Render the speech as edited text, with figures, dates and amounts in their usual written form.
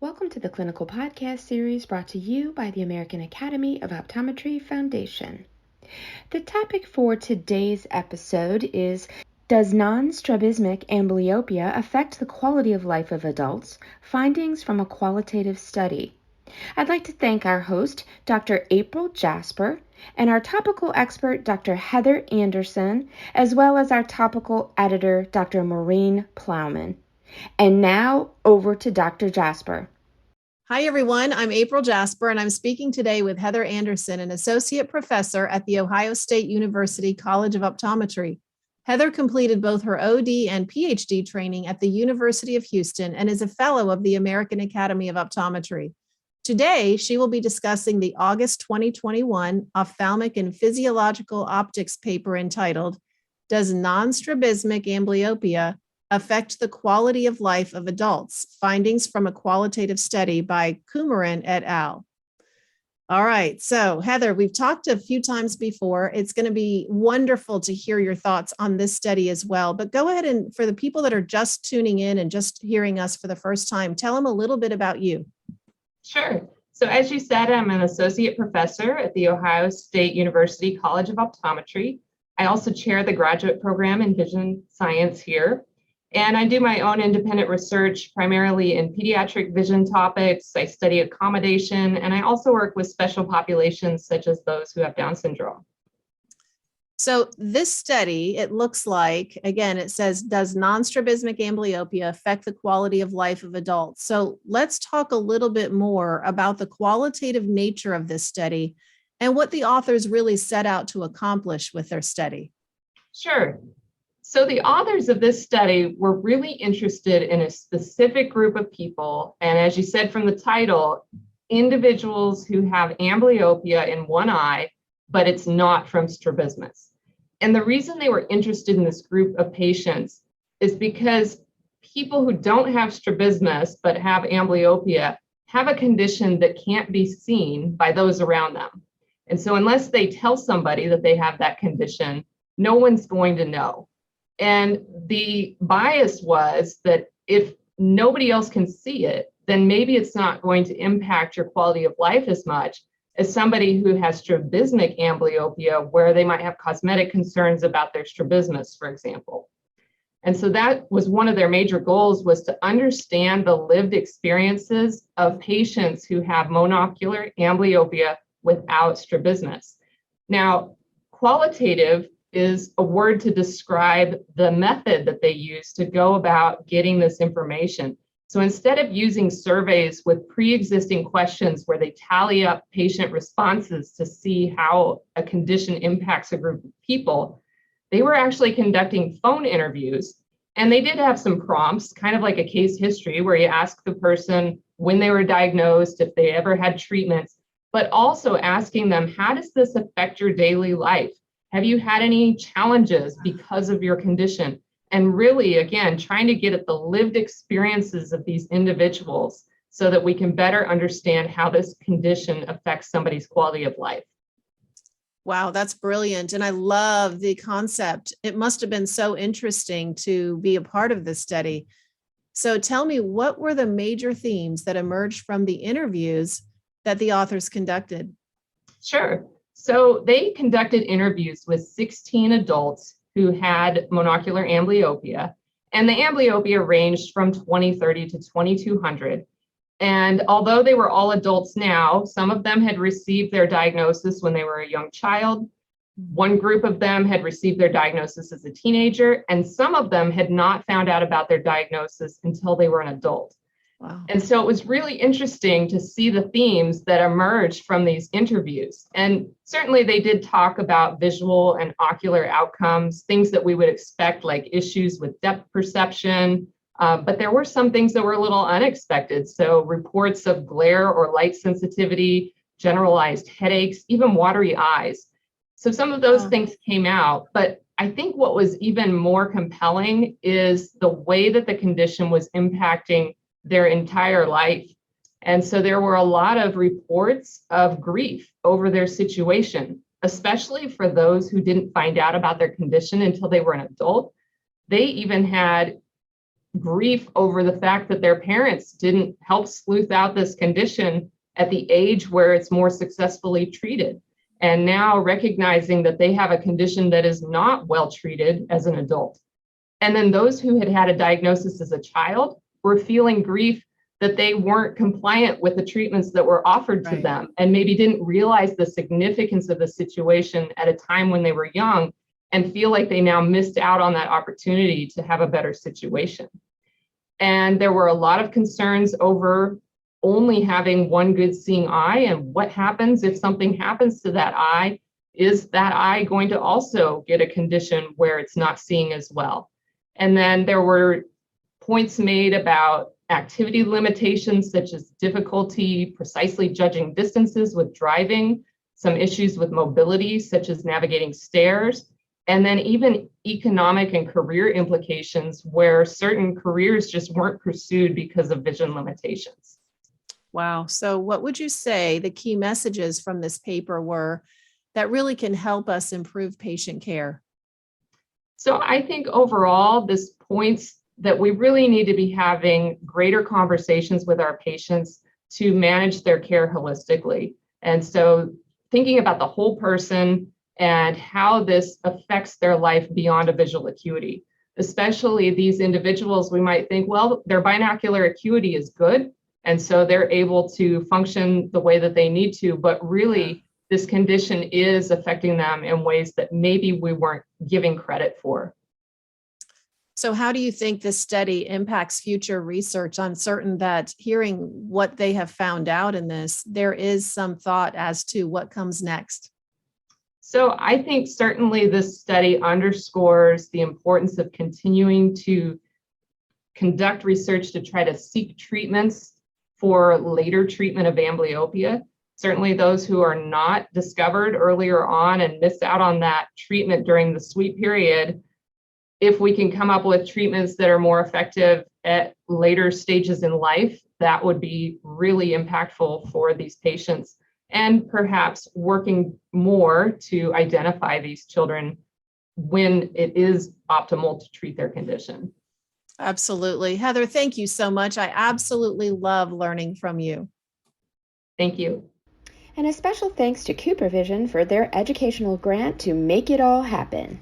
Welcome to the Clinical Podcast Series brought to you by the American Academy of Optometry Foundation. The topic for today's episode is, does non-strabismic amblyopia affect the quality of life of adults? Findings from a qualitative study. I'd like to thank our host, Dr. April Jasper, and our topical expert, Dr. Heather Anderson, as well as our topical editor, Dr. Maureen Plaumann. And now, over to Dr. Jasper. Hi, everyone. I'm April Jasper, and I'm speaking today with Heather Anderson, an associate professor at The Ohio State University College of Optometry. Heather completed both her OD and PhD training at the University of Houston and is a fellow of the American Academy of Optometry. Today, she will be discussing the August 2021 Ophthalmic and Physiological Optics paper entitled, Does Non-Strabismic Amblyopia Affect the Quality of Life of Adults? Findings from a Qualitative Study by Plaumann et al. All right, so Heather, we've talked a few times before. It's going to be wonderful to hear your thoughts on this study as well. But go ahead and, for the people that are just tuning in and just hearing us for the first time, tell them a little bit about you. Sure. So as you said, I'm an associate professor at the Ohio State University College of Optometry. I also chair the graduate program in vision science here. And I do my own independent research primarily in pediatric vision topics. I study accommodation, and I also work with special populations such as those who have Down syndrome. So this study, it looks like, again, it says, does non-strabismic amblyopia affect the quality of life of adults? So let's talk a little bit more about the qualitative nature of this study and what the authors really set out to accomplish with their study. Sure. So the authors of this study were really interested in a specific group of people. And as you said from the title, individuals who have amblyopia in one eye, but it's not from strabismus. And the reason they were interested in this group of patients is because people who don't have strabismus, but have amblyopia, have a condition that can't be seen by those around them. And so unless they tell somebody that they have that condition, no one's going to know. And the bias was that if nobody else can see it, then maybe it's not going to impact your quality of life as much as somebody who has strabismic amblyopia, where they might have cosmetic concerns about their strabismus, for example. And so that was one of their major goals, was to understand the lived experiences of patients who have monocular amblyopia without strabismus. Now, qualitative is a word to describe the method that they use to go about getting this information. So instead of using surveys with pre-existing questions where they tally up patient responses to see how a condition impacts a group of people, they were actually conducting phone interviews. And they did have some prompts, kind of like a case history, where you ask the person when they were diagnosed, if they ever had treatments, but also asking them, how does this affect your daily life? Have you had any challenges because of your condition? And really, again, trying to get at the lived experiences of these individuals so that we can better understand how this condition affects somebody's quality of life. Wow, that's brilliant. And I love the concept. It must have been so interesting to be a part of this study. So tell me, what were the major themes that emerged from the interviews that the authors conducted? Sure. So they conducted interviews with 16 adults who had monocular amblyopia, and the amblyopia ranged from 20/30 to 2200. And although they were all adults now, some of them had received their diagnosis when they were a young child. One group of them had received their diagnosis as a teenager, and some of them had not found out about their diagnosis until they were an adult. Wow. And so it was really interesting to see the themes that emerged from these interviews. And certainly they did talk about visual and ocular outcomes, things that we would expect, like issues with depth perception. But there were some things that were a little unexpected. So reports of glare or light sensitivity, generalized headaches, even watery eyes. So some of those things came out. But I think what was even more compelling is the way that the condition was impacting their entire life. And so there were a lot of reports of grief over their situation. especially for those who didn't find out about their condition until they were an adult. They even had grief over the fact that their parents didn't help sleuth out this condition at the age where it's more successfully treated. And now recognizing that they have a condition that is not well treated as an adult. And then those who had had a diagnosis as a child were feeling grief that they weren't compliant with the treatments that were offered to them, and maybe didn't realize the significance of the situation at a time when they were young, and feel like they now missed out on that opportunity to have a better situation. And there were a lot of concerns over only having one good seeing eye, and what happens if something happens to that eye? Is that eye going to also get a condition where it's not seeing as well? And then there were points made about activity limitations, such as difficulty precisely judging distances with driving, some issues with mobility, such as navigating stairs, and then even economic and career implications where certain careers just weren't pursued because of vision limitations. Wow. So what would you say the key messages from this paper were that really can help us improve patient care? So I think overall, this points that we really need to be having greater conversations with our patients to manage their care holistically. And so thinking about the whole person and how this affects their life beyond a visual acuity, especially these individuals, we might think, well, their binocular acuity is good, and so they're able to function the way that they need to, but really this condition is affecting them in ways that maybe we weren't giving credit for. So how do you think this study impacts future research? I'm certain that hearing what they have found out in this, there is some thought as to what comes next. So I think certainly this study underscores the importance of continuing to conduct research to try to seek treatments for later treatment of amblyopia. Certainly those who are not discovered earlier on and miss out on that treatment during the sweet period, if we can come up with treatments that are more effective at later stages in life, that would be really impactful for these patients, and perhaps working more to identify these children when it is optimal to treat their condition. Absolutely. Heather, thank you so much. I absolutely love learning from you. Thank you. And a special thanks to Cooper Vision for their educational grant to make it all happen.